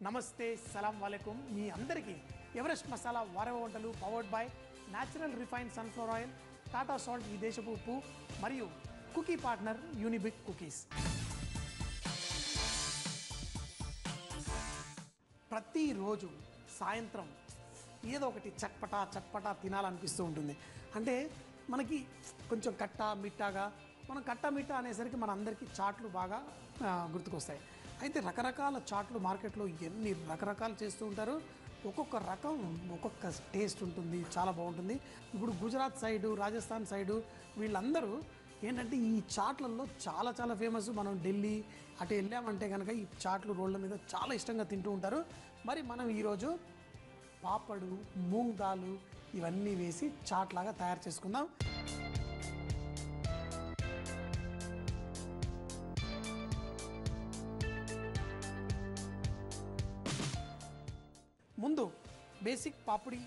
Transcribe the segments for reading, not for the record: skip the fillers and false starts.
నమస్తే సలాం వాలేకుం మీ అందరికీ ఎవరెస్ట్ మసాలా వారవ వంటలు powered by natural refined sunflower oil Tata salt ఈ దేశపు ఉప్పు మరియు కుకీ పార్ట్నర్ యూనిబిక్ కుకీస్. ప్రతిరోజు సాయంత్రం ఏదో ఒకటి చట్పటా తినాలనిపిస్తూ ఉంటుంది. అంటే మనకి కొంచెం కట్టా మిట్టాగా మనం కట్టా మిట్టా అనేసరికి మన అందరికీ చాట్లు బాగా గుర్తుకొస్తాయి. అయితే రకరకాల చాట్లు మార్కెట్లో ఎన్ని రకరకాలు చేస్తూ ఉంటారు. ఒక్కొక్క రకం ఒక్కొక్క టేస్ట్ ఉంటుంది, చాలా బాగుంటుంది. ఇప్పుడు గుజరాత్ సైడు, రాజస్థాన్ సైడు వీళ్ళందరూ ఏంటంటే ఈ చాట్లలో చాలా ఫేమస్. మనం ఢిల్లీ అటు వెళ్ళామంటే కనుక ఈ చాట్లు రోడ్ల మీద చాలా ఇష్టంగా తింటూ ఉంటారు. మరి మనం ఈరోజు పాపడు, మూంగ్ దాలు ఇవన్నీ వేసి చాట్ లాగా తయారు చేసుకుందాం. ముందు బేసిక్ పాపిడి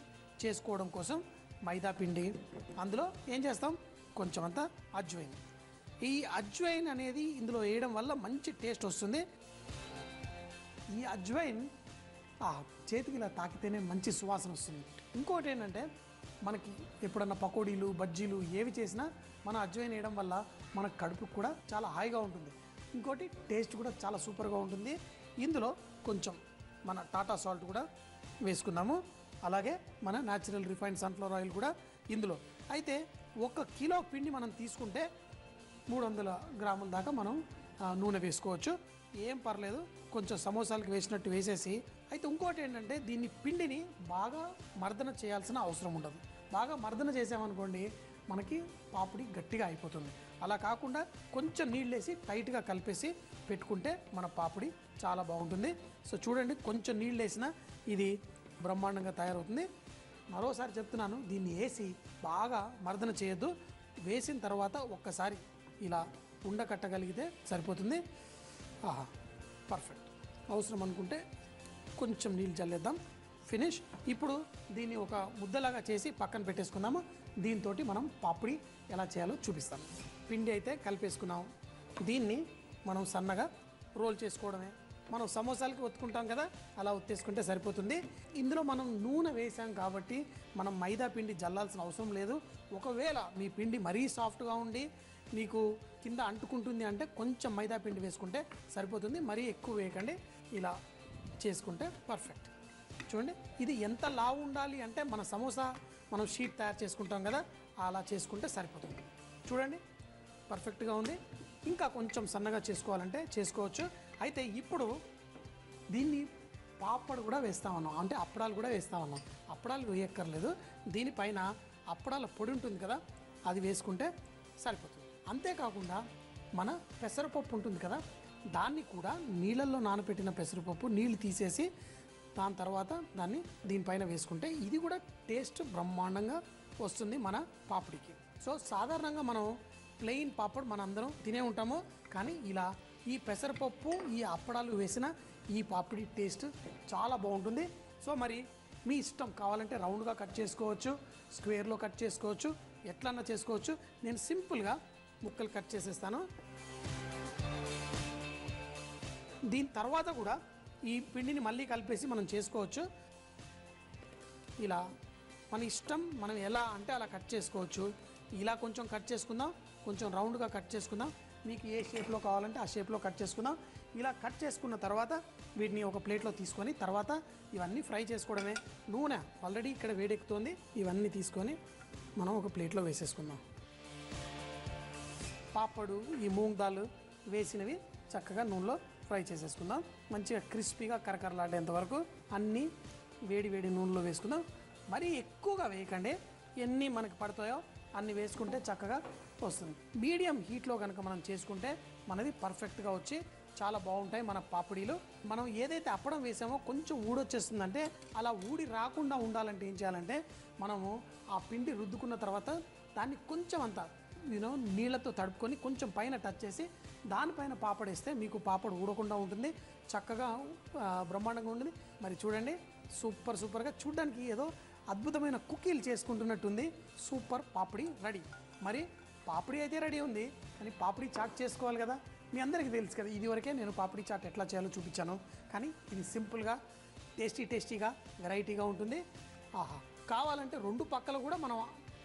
చేసుకోవడం కోసం మైదా పిండి, అందులో ఏం చేస్తాం కొంచెం అంత అజ్వైన్. ఈ అజ్వైన్ అనేది ఇందులో వేయడం వల్ల మంచి టేస్ట్ వస్తుంది. ఈ అజ్వైన్ చేతికి ఇలా తాకితేనే మంచి సువాసన వస్తుంది. ఇంకోటి ఏంటంటే మనకి ఎప్పుడన్నా పకోడీలు, బజ్జీలు ఏవి చేసినా మన అజ్వైన్ వేయడం వల్ల మన కడుపుకు కూడా చాలా హాయిగా ఉంటుంది. ఇంకోటి టేస్ట్ కూడా చాలా సూపర్గా ఉంటుంది. ఇందులో కొంచెం మన టాటా సాల్ట్ కూడా వేసుకుందాము. అలాగే మన న్యాచురల్ రిఫైన్డ్ సన్ఫ్లవర్ ఆయిల్ కూడా ఇందులో. అయితే 1 కిలో పిండి మనం తీసుకుంటే 300 గ్రాముల దాకా మనం నూనె వేసుకోవచ్చు. ఏం పర్లేదు, కొంచెం సమోసాలకు వేసినట్టు వేసేసి. అయితే ఇంకోటి ఏంటంటే దీన్ని పిండిని బాగా మర్దన చేయాల్సిన అవసరం ఉండదు. బాగా మర్దన చేసామనుకోండి మనకి పాపిడి గట్టిగా అయిపోతుంది. అలా కాకుండా కొంచెం నీళ్ళేసి టైట్గా కలిపేసి పెట్టుకుంటే మన పాపిడి చాలా బాగుంటుంది. సో చూడండి, కొంచెం నీళ్ళు వేసినా ఇది బ్రహ్మాండంగా తయారవుతుంది. మరోసారి చెప్తున్నాను, దీన్ని వేసి బాగా మర్దన చేయొద్దు. వేసిన తర్వాత ఒక్కసారి ఇలా ఉండకట్టగలిగితే సరిపోతుంది. పర్ఫెక్ట్. అవసరం అనుకుంటే కొంచెం నీళ్ళు చల్లేద్దాం. ఫినిష్. ఇప్పుడు దీన్ని ఒక ముద్దలాగా చేసి పక్కన పెట్టేసుకుందాము. దీంతో మనం పాపిడి ఎలా చేయాలో చూపిస్తాను. పిండి అయితే కలిపేసుకున్నాం. దీన్ని మనం సన్నగా రోల్ చేసుకోవడమే. మనం సమోసాలకి ఒత్తుకుంటాం కదా, అలా ఒత్తేసుకుంటే సరిపోతుంది. ఇందులో మనం నూనె వేసాం కాబట్టి మనం మైదా పిండి జల్లాల్సిన అవసరం లేదు. ఒకవేళ మీ పిండి మరీ సాఫ్ట్గా ఉండి మీకు కింద అంటుకుంటుంది అంటే కొంచెం మైదా పిండి వేసుకుంటే సరిపోతుంది. మరీ ఎక్కువ వేయకండి. ఇలా చేసుకుంటే పర్ఫెక్ట్. చూడండి, ఇది ఎంత లావు ఉండాలి అంటే మన సమోసా మనం షీట్ తయారు చేసుకుంటాం కదా, అలా చేసుకుంటే సరిపోతుంది. చూడండి, పర్ఫెక్ట్గా ఉంది. ఇంకా కొంచెం సన్నగా చేసుకోవాలంటే చేసుకోవచ్చు. అయితే ఇప్పుడు దీన్ని పాపడు కూడా వేస్తామన్నాం, అంటే అప్పడాలు కూడా వేస్తామన్నాం. అప్పడాలు వేయక్కర్లేదు. దీనిపైన అప్పడాల పొడి ఉంటుంది కదా, అది వేసుకుంటే సరిపోతుంది. అంతేకాకుండా మన పెసరపప్పు ఉంటుంది కదా, దాన్ని కూడా నీళ్ళల్లో నానబెట్టిన పెసరపప్పు నీళ్ళు తీసేసి దాని తర్వాత దాన్ని దీనిపైన వేసుకుంటే ఇది కూడా టేస్ట్ బ్రహ్మాండంగా వస్తుంది మన పాపిడికి. సో సాధారణంగా మనం ప్లెయిన్ పాపడ్ మన అందరం తినే ఉంటాము, కానీ ఇలా ఈ పెసరపప్పు, ఈ అప్పడాలు వేసిన ఈ పాపిడి టేస్ట్ చాలా బాగుంటుంది. సో మరి మీ ఇష్టం, కావాలంటే రౌండ్గా కట్ చేసుకోవచ్చు, స్క్వేర్లో కట్ చేసుకోవచ్చు, ఎట్లన్నా చేసుకోవచ్చు. నేను సింపుల్గా ముక్కలు కట్ చేసేస్తాను. దీని తర్వాత కూడా ఈ పిండిని మళ్ళీ కలిపేసి మనం చేసుకోవచ్చు. ఇలా మన ఇష్టం, మనం ఎలా అంటే అలా కట్ చేసుకోవచ్చు. ఇలా కొంచెం కట్ చేసుకుందాం, కొంచెం రౌండ్గా కట్ చేసుకుందాం. మీకు ఏ షేప్లో కావాలంటే ఆ షేప్లో కట్ చేసుకుందాం. ఇలా కట్ చేసుకున్న తర్వాత వీటిని ఒక ప్లేట్లో తీసుకొని తర్వాత ఇవన్నీ ఫ్రై చేసుకోవడమే. నూనె ఆల్రెడీ ఇక్కడ వేడెక్కుతుంది. ఇవన్నీ తీసుకొని మనం ఒక ప్లేట్లో వేసేసుకుందాం. పాపడు, ఈ మూంగ్ దాల్ వేసినవి చక్కగా నూనెలో ఫ్రై చేసేసుకుందాం. మంచిగా క్రిస్పీగా కరకరలాడేంత వరకు అన్నీ వేడి నూనెలో వేసుకుందాం. మరీ ఎక్కువగా వేయకండి, ఎన్ని మనకి పడతాయో అన్ని వేసుకుంటే చక్కగా వస్తుంది. మీడియం హీట్లో కనుక మనం చేసుకుంటే మనది పర్ఫెక్ట్గా వచ్చి చాలా బాగుంటాయి మన పాపిడీలు. మనం ఏదైతే అప్పడం వేసామో కొంచెం ఊడొచ్చేస్తుందంటే అలా ఊడి రాకుండా ఉండాలంటే ఏం చేయాలంటే మనము ఆ పిండి రుద్దుకున్న తర్వాత దాన్ని కొంచెం అంత నీళ్ళతో తడుపుకొని కొంచెం పైన టచ్ చేసి దానిపైన పాపడేస్తే మీకు పాపడు ఊడకుండా ఉంటుంది, చక్కగా బ్రహ్మాండంగా ఉంటుంది. మరి చూడండి, సూపర్గా చూడడానికి ఏదో అద్భుతమైన కుకీలు చేసుకుంటున్నట్టుంది. సూపర్ పాపిడి రెడీ. మరి పాపిడి అయితే రెడీ ఉంది, కానీ పాపిడి చాట్ చేసుకోవాలి కదా. మీ అందరికీ తెలుసు కదా, ఇదివరకే నేను పాపిడి చాట్ ఎట్లా చేయాలో చూపించాను. కానీ ఇది సింపుల్గా టేస్టీగా వెరైటీగా ఉంటుంది. ఆహా, కావాలంటే రెండు పక్కల కూడా మనం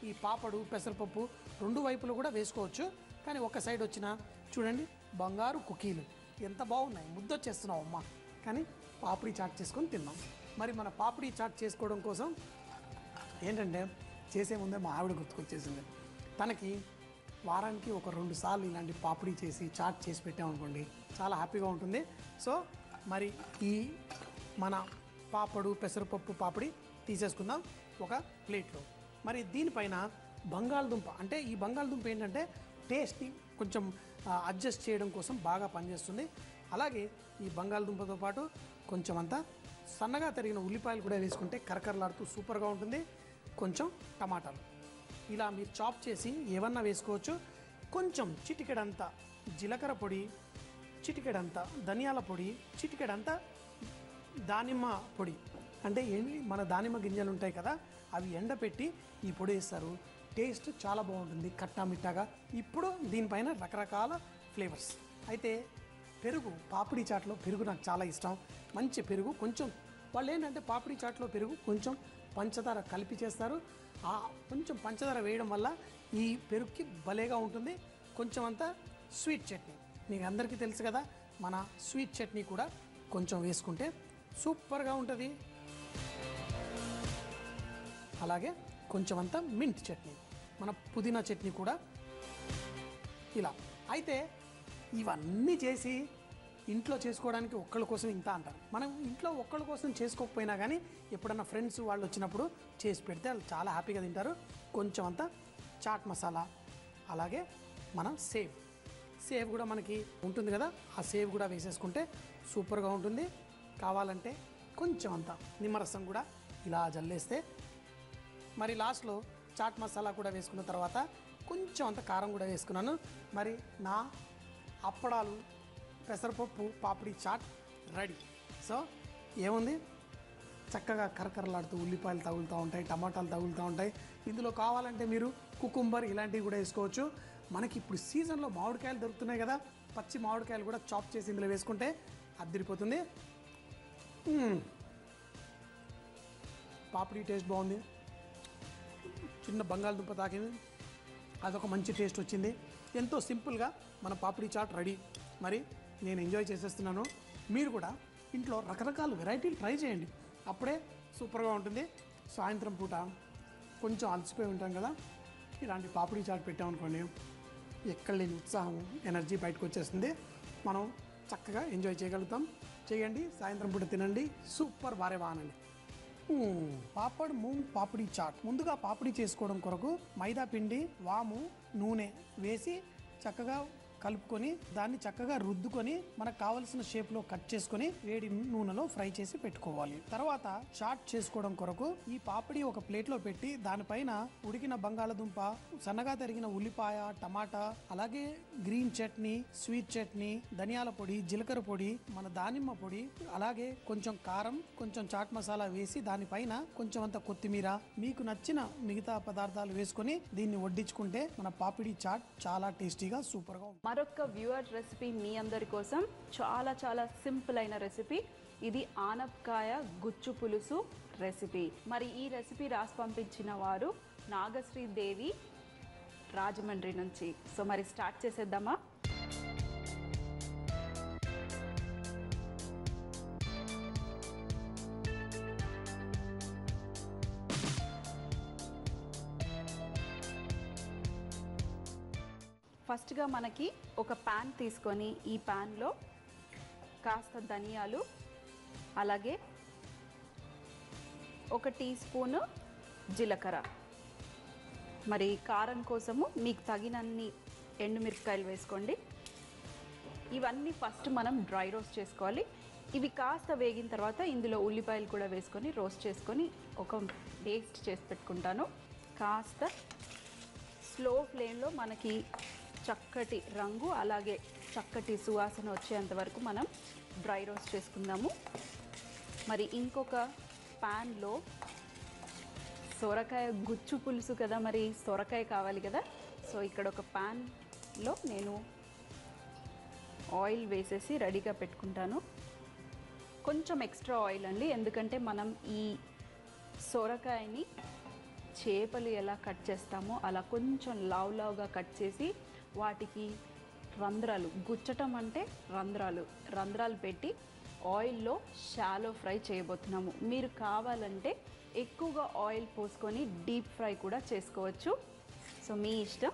ఈ పాపడు పెసరపప్పు రెండు వైపులు కూడా వేసుకోవచ్చు. కానీ ఒక సైడ్ వచ్చిన చూడండి బంగారు కుకీలు ఎంత బాగున్నాయి, ముద్దొచ్చేస్తున్నావు అమ్మ. కానీ పాపిడి చాట్ చేసుకొని తిన్నాం. మరి మన పాపిడి చాట్ చేసుకోవడం కోసం ఏంటంటే చేసే ముందే మా ఆవిడ గుర్తుకొచ్చేసింది. తనకి వారానికి ఒక 2 సార్లు ఇలాంటి పాపిడి చేసి చాట్ చేసి పెట్టామనుకోండి చాలా హ్యాపీగా ఉంటుంది. సో మరి ఈ మన పాపడు పెసరపప్పు పాపిడి తీసేసుకుందాం ఒక ప్లేట్లో. మరి దీనిపైన బంగాళదుంప, అంటే ఈ బంగాళదుంప ఏంటంటే టేస్ట్ని కొంచెం అడ్జస్ట్ చేయడం కోసం బాగా పనిచేస్తుంది. అలాగే ఈ బంగాళదుంపతో పాటు కొంచెం అంతా సన్నగా తరిగిన ఉల్లిపాయలు కూడా వేసుకుంటే కరకరలాడుతూ సూపర్గా ఉంటుంది. కొంచెం టమాటాలు ఇలా మీరు చాప్ చేసి ఏమన్నా వేసుకోవచ్చు. కొంచెం చిటికెడంతా జీలకర్ర పొడి, చిటికెడంతా ధనియాల పొడి, చిటికెడంతా దానిమ్మ పొడి, అంటే మన దానిమ్మ గింజలు ఉంటాయి కదా అవి ఎండపెట్టి ఈ పొడి వేస్తారు. టేస్ట్ చాలా బాగుంటుంది కట్టా మిట్టాగా. ఇప్పుడు దీనిపైన రకరకాల ఫ్లేవర్స్. అయితే పెరుగు, పాపిడి చాట్లో పెరుగు నాకు చాలా ఇష్టం. మంచి పెరుగు, కొంచెం వాళ్ళు ఏంటంటే పాపిడి చాట్లో పెరుగు కొంచెం పంచదార కలిపి చేస్తారు. ఆ కొంచెం పంచదార వేయడం వల్ల ఈ పెరుగుకి భలేగా ఉంటుంది. కొంచెం అంతా స్వీట్ చట్నీ, మీకు అందరికీ తెలుసు కదా, మన స్వీట్ చట్నీ కూడా కొంచెం వేసుకుంటే సూపర్గా ఉంటుంది. అలాగే కొంచెం అంతా మింట్ చట్నీ, మన పుదీనా చట్నీ కూడా ఇలా. అయితే ఇవన్నీ చేసి ఇంట్లో చేసుకోవడానికి ఒక్కళ్ళ కోసం ఇంత అంటారు. మనం ఇంట్లో ఒక్కళ్ళ కోసం చేసుకోకపోయినా కానీ ఎప్పుడన్నా ఫ్రెండ్స్ వాళ్ళు వచ్చినప్పుడు చేసి పెడితే వాళ్ళు చాలా హ్యాపీగా తింటారు. కొంచెం అంతా చాట్ మసాలా, అలాగే మనం సేవ్ కూడా మనకి ఉంటుంది కదా, ఆ సేవ్ కూడా వేసేసుకుంటే సూపర్గా ఉంటుంది. కావాలంటే కొంచెం అంతా నిమ్మరసం కూడా ఇలా జల్లేస్తే, మరి లాస్ట్లో చాట్ మసాలా కూడా వేసుకున్న తర్వాత కొంచెం అంత కారం కూడా వేసుకున్నాను. మరి నా అప్పడాలు పెసరపప్పు పాపిడి చాట్ రెడీ. సో ఏముంది, చక్కగా కరకరలాడుతూ ఉల్లిపాయలు తగులుతూ ఉంటాయి, టమాటాలు తగులుతూ ఉంటాయి. ఇందులో కావాలంటే మీరు కుకుంబర్ ఇలాంటివి కూడా వేసుకోవచ్చు. మనకి ఇప్పుడు సీజన్లో మామిడికాయలు దొరుకుతున్నాయి కదా, పచ్చి మామిడికాయలు కూడా చాప్ చేసి ఇందులో వేసుకుంటే అద్దరిపోతుంది. పాపిడి టేస్ట్ బాగుంది, చిన్న బంగాళదుంప తాకింది, అదొక మంచి టేస్ట్ వచ్చింది. ఎంతో సింపుల్గా మన పాపిడి చాట్ రెడీ. మరి నేను ఎంజాయ్ చేసేస్తున్నాను. మీరు కూడా ఇంట్లో రకరకాల వెరైటీలు ట్రై చేయండి, అప్పుడే సూపర్గా ఉంటుంది. సాయంత్రం పూట కొంచెం అలసిపోయి ఉంటాం కదా, ఇలాంటి పాపిడి చాట్ పెట్టామనుకోండి ఎక్కడ లేని ఉత్సాహం ఎనర్జీ బయటకు వచ్చేస్తుంది. మనం చక్కగా ఎంజాయ్ చేయగలుగుతాం. చేయండి, సాయంత్రం పూట తినండి, సూపర్ బారే బానండి. పాపడ్ మూంగ్ పాపిడి చాట్. ముందుగా పాపిడి చేసుకోవడం కొరకు మైదా పిండి, వాము, నూనె వేసి చక్కగా కలుపుకొని దాన్ని చక్కగా రుద్దుకొని మనకు కావలసిన షేప్లో కట్ చేసుకొని వేడి నూనెలో ఫ్రై చేసి పెట్టుకోవాలి. తర్వాత చాట్ చేసుకోవడం కొరకు ఈ పాపిడి ఒక ప్లేట్లో పెట్టి దానిపైన ఉడికిన బంగాళదుంప, సన్నగా తరిగిన ఉల్లిపాయ, టమాటా, అలాగే గ్రీన్ చట్నీ, స్వీట్ చట్నీ, ధనియాల పొడి, జీలకర్ర పొడి, మన దానిమ్మ పొడి, అలాగే కొంచెం కారం, కొంచెం చాట్ మసాలా వేసి దానిపైన కొంచెం అంత కొత్తిమీర, మీకు నచ్చిన మిగతా పదార్థాలు వేసుకొని దీన్ని వడ్డించుకుంటే మన పాపిడి చాట్ చాలా టేస్టీగా సూపర్గా ఉంటుంది. మరొక వ్యూవర్ రెసిపీ మీ అందరి కోసం, చాలా చాలా సింపుల్ అయిన రెసిపీ. ఇది ఆనపకాయ గుజ్జు పులుసు రెసిపీ. మరి ఈ రెసిపీ రాసి పంపించిన వారు నాగశ్రీ దేవి, రాజమండ్రి నుంచి. సో మరి స్టార్ట్ చేసేద్దామా? ఫస్ట్గా మనకి ఒక ప్యాన్ తీసుకొని ఈ ప్యాన్లో కాస్త ధనియాలు, అలాగే 1 టీ స్పూను జీలకర్ర, మరి కారం కోసము మీకు తగినన్ని ఎండుమిరపకాయలు వేసుకోండి. ఇవన్నీ ఫస్ట్ మనం డ్రై రోస్ట్ చేసుకోవాలి. ఇవి కాస్త వేగిన తర్వాత ఇందులో ఉల్లిపాయలు కూడా వేసుకొని రోస్ట్ చేసుకొని ఒక పేస్ట్ చేసి పెట్టుకుంటాను. కాస్త స్లో ఫ్లేమ్లో మనకి చక్కటి రంగు అలాగే చక్కటి సువాసన వచ్చేంత వరకు మనం డ్రై రోస్ట్ చేసుకుందాము. మరి ఇంకొక ప్యాన్లో సొరకాయ గుజ్జు పులుసు కదా, మరి సొరకాయ కావాలి కదా. సో ఇక్కడ ఒక ప్యాన్లో నేను ఆయిల్ వేసేసి రెడీగా పెట్టుకుంటాను. కొంచెం ఎక్స్ట్రా ఆయిల్ అండి, ఎందుకంటే మనం ఈ సొరకాయని చేపలు ఎలా కట్ చేస్తామో అలా కొంచెం లావుగా కట్ చేసి వాటికి రంధ్రాలు, గుచ్చటం అంటే రంధ్రాలు పెట్టి ఆయిల్లో షాలో ఫ్రై చేయబోతున్నాము. మీరు కావాలంటే ఎక్కువగా ఆయిల్ పోసుకొని డీప్ ఫ్రై కూడా చేసుకోవచ్చు. సో మీ ఇష్టం.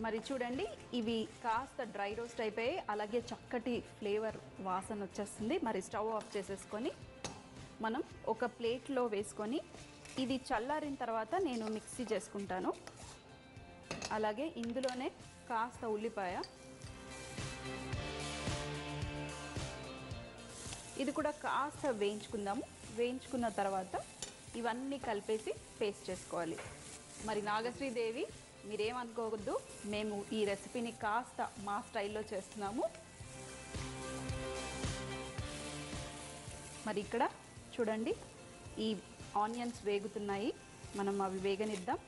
మరి చూడండి, ఇవి కాస్త డ్రై రోస్ట్ అయిపోయి అలాగే చక్కటి ఫ్లేవర్ వాసన వచ్చేస్తుంది. మరి స్టవ్ ఆఫ్ చేసేసుకొని మనం ఒక ప్లేట్లో వేసుకొని ఇది చల్లారిన తర్వాత నేను మిక్సీ చేసుకుంటాను. అలాగే ఇందులోనే కాస్త ఉల్లిపాయ, ఇది కూడా కాస్త వేయించుకుందాము. వేయించుకున్న తర్వాత ఇవన్నీ కలిపేసి పేస్ట్ చేసుకోవాలి. మరి నాగశ్రీదేవి మీరేమనుకోవద్దు, మేము ఈ రెసిపీని కాస్త మా స్టైల్లో చేస్తున్నాము. మరి ఇక్కడ చూడండి, ఈ ఆనియన్స్ వేగుతున్నాయి, మనం అవి వేగనిద్దాం.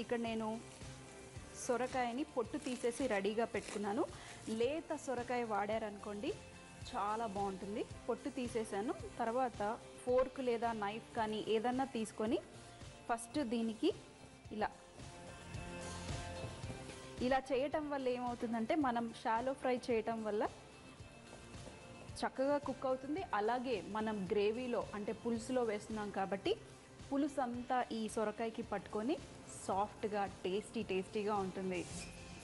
ఇక్కడ నేను సొరకాయని పొట్టు తీసేసి రెడీగా పెట్టుకున్నాను. లేత సొరకాయ వాడారనుకోండి చాలా బాగుంటుంది. పొట్టు తీసేసాను. తర్వాత ఫోర్క్ లేదా నైఫ్ కానీ ఏదన్నా తీసుకొని ఫస్ట్ దీనికి ఇలా చేయటం వల్ల ఏమవుతుందంటే మనం షాలో ఫ్రై చేయటం వల్ల చక్కగా కుక్ అవుతుంది. అలాగే మనం గ్రేవీలో అంటే పులుసులో వేస్తున్నాం కాబట్టి పులుసు అంతా ఈ సొరకాయకి పట్టుకొని సాఫ్ట్గా టేస్టీగా ఉంటుంది.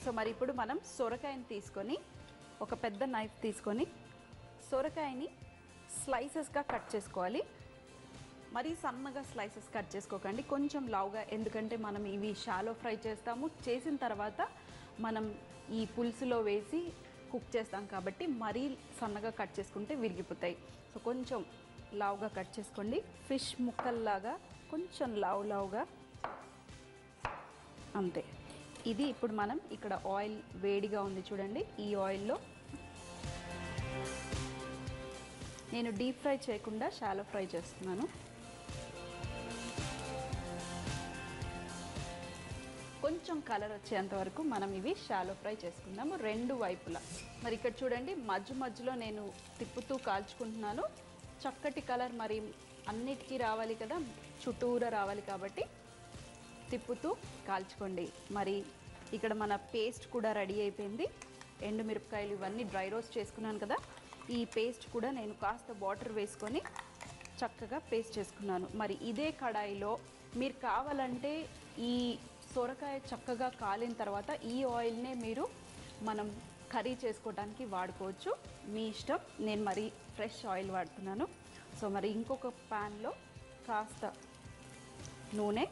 సో మరి ఇప్పుడు మనం సొరకాయని తీసుకొని ఒక పెద్ద నైఫ్ తీసుకొని సొరకాయని స్లైసెస్గా కట్ చేసుకోవాలి. మరీ సన్నగా స్లైసెస్ కట్ చేసుకోకండి, కొంచెం లావుగా, ఎందుకంటే మనం ఇవి షాలో ఫ్రై చేస్తాము. చేసిన తర్వాత మనం ఈ పులుసులో వేసి కుక్ చేస్తాం కాబట్టి మరీ సన్నగా కట్ చేసుకుంటే విరిగిపోతాయి. సో కొంచెం లావుగా కట్ చేసుకోండి. ఫిష్ ముక్కల్లాగా కొంచెం లావుగా, అంతే. ఇది ఇప్పుడు మనం ఇక్కడ ఆయిల్ వేడిగా ఉంది చూడండి, ఈ ఆయిల్లో నేను డీప్ ఫ్రై చేయకుండా షాలో ఫ్రై చేస్తున్నాను. కొంచెం కలర్ వచ్చేంత వరకు మనం ఇవి షాలో ఫ్రై చేసుకుందాము రెండు వైపులా. మరి ఇక్కడ చూడండి, మధ్యలో నేను తిప్పుతూ కాల్చుకుంటున్నాను. చక్కటి కలర్ మరి అన్నిటికీ రావాలి కదా, చుట్టూరా రావాలి కాబట్టి తిప్పుతూ కాల్చుకోండి. మరి ఇక్కడ మన పేస్ట్ కూడా రెడీ అయిపోయింది. ఎండుమిరపకాయలు ఇవన్నీ డ్రై రోస్ట్ చేసుకున్నాను కదా, ఈ పేస్ట్ కూడా నేను కాస్త వాటర్ వేసుకొని చక్కగా పేస్ట్ చేసుకున్నాను. మరి ఇదే కడాయిలో మీరు కావాలంటే ఈ సొరకాయ చక్కగా కాలిన తర్వాత ఈ ఆయిల్నే మీరు మనం కర్రీ చేసుకోవడానికి వాడుకోవచ్చు, మీ ఇష్టం. నేను మరి ఫ్రెష్ ఆయిల్ వాడుతున్నాను. సో మరి ఇంకొక ప్యాన్లో కాస్త నూనె,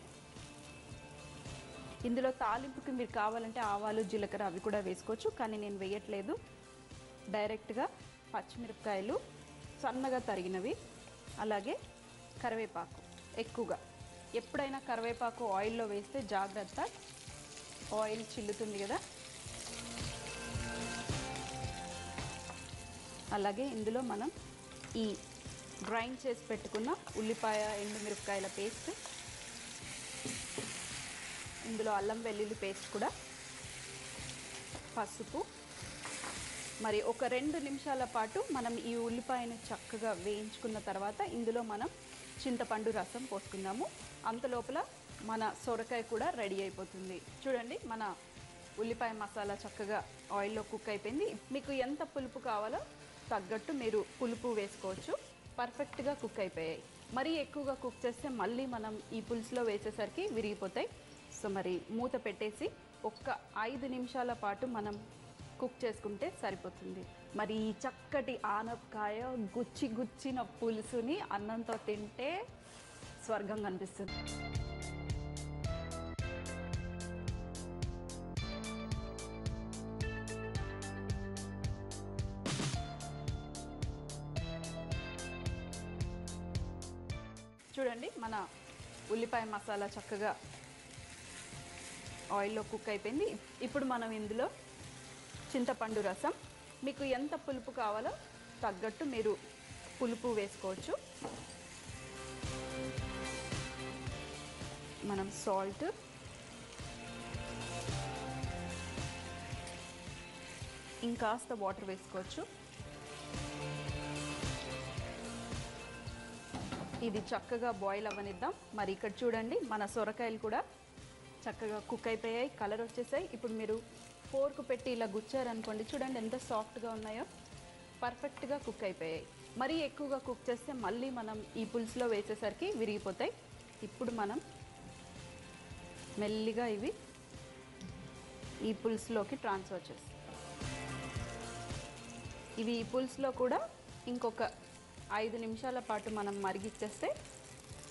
ఇందులో తాలింపుకి మీరు కావాలంటే ఆవాలు జీలకర్ర అవి కూడా వేసుకోవచ్చు, కానీ నేను వేయట్లేదు. డైరెక్ట్గా పచ్చిమిరపకాయలు సన్నగా తరిగినవి, అలాగే కరివేపాకు ఎక్కువగా. ఎప్పుడైనా కరివేపాకు ఆయిల్లో వేస్తే జాగ్రత్త, ఆయిల్ చిల్లుతుంది కదా. అలాగే ఇందులో మనం ఈ గ్రైండ్ చేసి పెట్టుకున్న ఉల్లిపాయ ఎండుమిరపకాయల పేస్ట్, ఇందులో అల్లం వెల్లుల్లి పేస్ట్ కూడా, పసుపు. మరి ఒక 2 నిమిషాల పాటు మనం ఈ ఉల్లిపాయను చక్కగా వేయించుకున్న తర్వాత ఇందులో మనం చింతపండు రసం పోసుకుందాము. అంతలోపల మన సొరకాయ కూడా రెడీ అయిపోతుంది. చూడండి, మన ఉల్లిపాయ మసాలా చక్కగా ఆయిల్లో కుక్ అయిపోయింది. మీకు ఎంత పులుపు కావాలో తగ్గట్టు మీరు పులుపు వేసుకోవచ్చు. పర్ఫెక్ట్గా కుక్ అయిపోయాయి. మరీ ఎక్కువగా కుక్ చేస్తే మళ్ళీ మనం ఈ పులుసులో వేసేసరికి విరిగిపోతాయి. సో మరి మూత పెట్టేసి ఒక్క 5 నిమిషాల పాటు మనం కుక్ చేసుకుంటే సరిపోతుంది. మరి ఈ చక్కటి ఆనపకాయ గుచ్చిన పులుసుని అన్నంతో తింటే స్వర్గం కనిపిస్తుంది. చూడండి, మన ఉల్లిపాయ మసాలా చక్కగా ఆయిల్లో కుక్ అయిపోయింది. ఇప్పుడు మనం ఇందులో చింతపండు రసం, మీకు ఎంత పులుపు కావాలో తగ్గట్టు మీరు పులుపు వేసుకోవచ్చు. మనం సాల్ట్, ఇంకాస్త వాటర్ వేసుకోవచ్చు. ఇది చక్కగా బాయిల్ అవ్వనిద్దాం. మరి ఇక్కడ చూడండి మన సొరకాయలు కూడా చక్కగా కుక్ అయిపోయాయి, కలర్ వచ్చేసాయి. ఇప్పుడు మీరు ఫోర్క్ పెట్టి ఇలా గుచ్చారనుకోండి, చూడండి ఎంత సాఫ్ట్గా ఉన్నాయో, పర్ఫెక్ట్గా కుక్ అయిపోయాయి. మరీ ఎక్కువగా కుక్ చేస్తే మళ్ళీ మనం ఈ పులుసులో వేసేసరికి విరిగిపోతాయి. ఇప్పుడు మనం మెల్లిగా ఇవి ఈ పులుసులోకి ట్రాన్స్ఫర్ చేస్తాం. ఇవి ఈ పులుసులో కూడా ఇంకొక 5 నిమిషాల పాటు మనం మరిగిచ్చేస్తే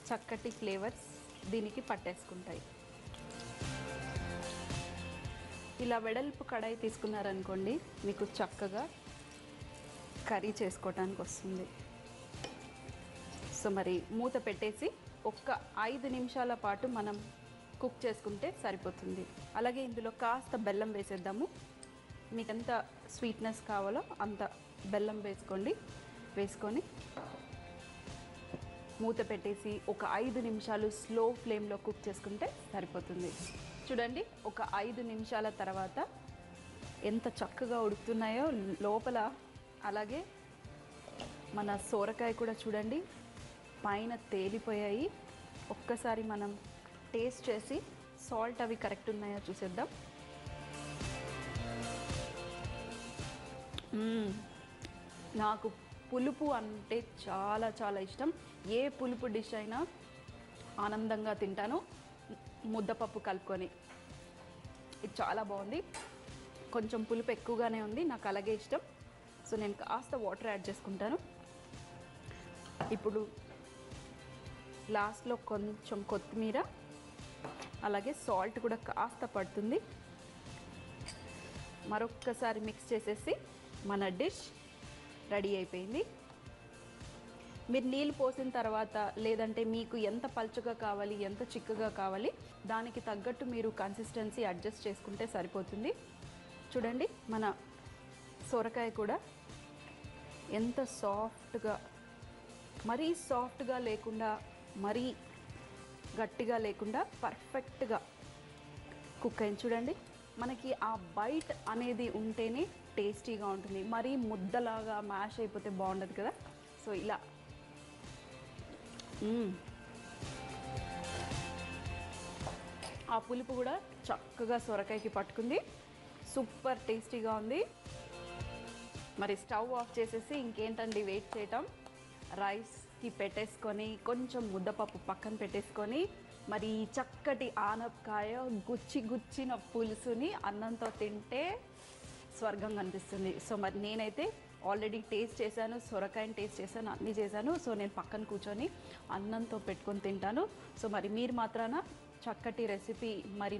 చక్కటి ఫ్లేవర్స్ దీనికి పట్టేసుకుంటాయి. ఇలా వెడల్పు కడాయి తీసుకున్నారనుకోండి, మీకు చక్కగా కర్రీ చేసుకోవటానికి వస్తుంది. సో మరి మూత పెట్టేసి ఒక్క 5 నిమిషాల పాటు మనం కుక్ చేసుకుంటే సరిపోతుంది. అలాగే ఇందులో కాస్త బెల్లం వేసేద్దాము. మీకు ఎంత స్వీట్నెస్ కావాలో అంత బెల్లం వేసుకోండి. వేసుకొని మూత పెట్టేసి ఒక 5 నిమిషాలు స్లో ఫ్లేమ్లో కుక్ చేసుకుంటే సరిపోతుంది. చూడండి, ఒక 5 నిమిషాల తర్వాత ఎంత చక్కగా ఉడుకుతున్నాయో లోపల. అలాగే మన సొరకాయ కూడా చూడండి పైన తేలిపోయాయి. ఒక్కసారి మనం టేస్ట్ చేసి సాల్ట్ అవి కరెక్ట్ ఉన్నాయో చూసేద్దాం. నాకు పులుపు అంటే చాలా చాలా ఇష్టం. ఏ పులుపు డిష్ అయినా ఆనందంగా తింటాను ముద్దపప్పు కలుపుకొని. ఇది చాలా బాగుంది. కొంచెం పులుపు ఎక్కువగానే ఉంది, నాకు అలాగే ఇష్టం. సో నేను కాస్త వాటర్ యాడ్ చేసుకుంటాను. ఇప్పుడు లాస్ట్లో కొంచెం కొత్తిమీర, అలాగే సాల్ట్ కూడా కాస్త పడుతుంది. మరొక్కసారి మిక్స్ చేసేసి మన డిష్ రెడీ అయిపోయింది. మీరు నీళ్ళు పోసిన తర్వాత, లేదంటే మీకు ఎంత పల్చగా కావాలి, ఎంత చిక్కగా కావాలి, దానికి తగ్గట్టు మీరు కన్సిస్టెన్సీ అడ్జస్ట్ చేసుకుంటే సరిపోతుంది. చూడండి, మన సొరకాయ కూడా ఎంత సాఫ్ట్గా, మరీ సాఫ్ట్గా లేకుండా మరీ గట్టిగా లేకుండా పర్ఫెక్ట్గా కుక్ అయింది. చూడండి, మనకి ఆ బైట్ అనేది ఉంటేనే టేస్టీగా ఉంటుంది. మరీ ముద్దలాగా మ్యాష్ అయిపోతే బాగుండదు కదా. సో ఇలా ఆ పులుపు కూడా చక్కగా సొరకాయకి పట్టుకుంది. సూపర్ టేస్టీగా ఉంది. మరి స్టవ్ ఆఫ్ చేసేసి ఇంకేంటండి వెయిట్ చేయటం, రైస్కి పెట్టేసుకొని కొంచెం ముద్దపప్పు పక్కన పెట్టేసుకొని మరి ఈ చక్కటి ఆనపకాయ గుచ్చిన పులుసుని అన్నంతో తింటే స్వర్గం కనిపిస్తుంది. సో మరి నేనైతే ఆల్రెడీ టేస్ట్ చేశాను, సొరకాయని టేస్ట్ చేశాను, అన్నీ చేశాను. సో నేను పక్కన కూర్చొని అన్నంతో పెట్టుకొని తింటాను. సో మరి మీరు మాత్రాన చక్కటి రెసిపీ మరి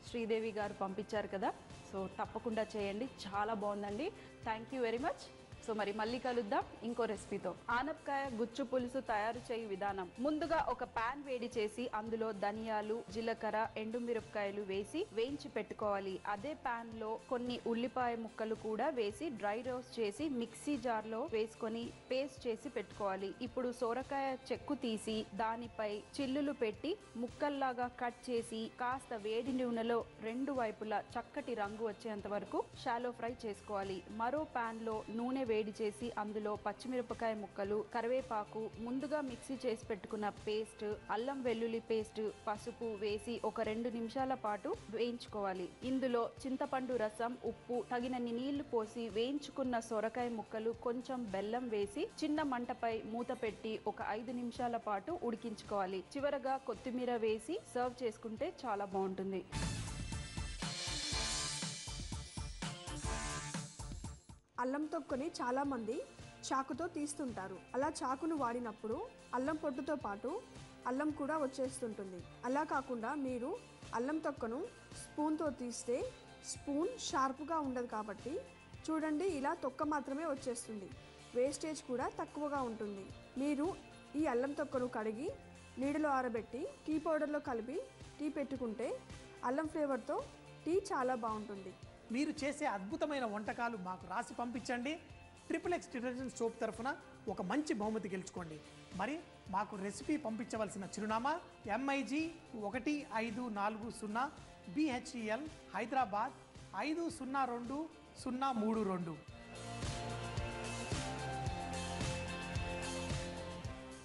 శ్రీదేవి గారు పంపించారు కదా, సో తప్పకుండా చేయండి. చాలా బాగుందండి. Thank you very much. So మరి మళ్ళీ కలుద్దాం ఇంకో రెసిపీతో. ఆనపకాయ గుజ్జు పులుసు తయారు చేయ విధానం. ముందుగా ఒక పాన్ వేడి చేసి అందులో ధనియాలు, జీలకర్ర, ఎండుమిరపకాయలు వేసి వేయించి పెట్టుకోవాలి. అదే పాన్ లో కొన్ని ఉల్లిపాయ ముక్కలు కూడా వేసి డ్రై రోస్ట్ చేసి మిక్సీ జార్ లో వేసుకొని పేస్ట్ చేసి పెట్టుకోవాలి. ఇప్పుడు సొరకాయ చెక్కు తీసి దానిపై చిల్లులు పెట్టి ముక్కల్లాగా కట్ చేసి కాస్త వేడి నూనెలో 2 వైపులా చక్కటి రంగు వచ్చేంత వరకు షాలో ఫ్రై చేసుకోవాలి. మరో పాన్ లో నూనె వేడి చేసి అందులో పచ్చిమిరపకాయ ముక్కలు, కరివేపాకు, ముందుగా మిక్సీ చేసి పెట్టుకున్న పేస్ట్, అల్లం వెల్లుల్లి పేస్ట్, పసుపు వేసి ఒక 2 నిమిషాల పాటు వేయించుకోవాలి. ఇందులో చింతపండు రసం, ఉప్పు, తగినన్ని నీళ్లు పోసి వేయించుకున్న సొరకాయ ముక్కలు, కొంచెం బెల్లం వేసి చిన్న మంటపై మూత పెట్టి ఒక 5 నిమిషాల పాటు ఉడికించుకోవాలి. చివరగా కొత్తిమీర వేసి సర్వ్ చేసుకుంటే చాలా బాగుంటుంది. అల్లం తొక్కని చాలామంది చాకుతో తీస్తుంటారు. అలా చాకును వాడినప్పుడు అల్లం పొట్టుతో పాటు అల్లం కూడా వచ్చేస్తుంటుంది. అలా కాకుండా మీరు అల్లం తొక్కను స్పూన్తో తీస్తే స్పూన్ షార్ప్గా ఉండదు కాబట్టి చూడండి, ఇలా తొక్క మాత్రమే వచ్చేస్తుంది. వేస్టేజ్ కూడా తక్కువగా ఉంటుంది. మీరు ఈ అల్లం తొక్కను కడిగి నీడలో ఆరబెట్టి టీ పౌడర్లో కలిపి టీ పెట్టుకుంటే అల్లం ఫ్లేవర్తో టీ చాలా బాగుంటుంది. మీరు చేసే అద్భుతమైన వంటకాలు మాకు రాసి పంపించండి. XXX డిటర్జెంట్ సోప్ తరఫున ఒక మంచి బహుమతి గెలుచుకోండి. మరి మాకు రెసిపీ పంపించవలసిన చిరునామా MIG 1540 BHEL, హైదరాబాద్ 502032.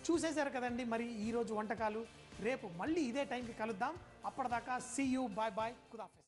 చూసేశారు కదండి మరి ఈరోజు వంటకాలు. రేపు మళ్ళీ ఇదే టైంకి కలుద్దాం. అప్పటిదాకా సీ యూ, బాయ్ బాయ్, ఖుదాఫిజ్.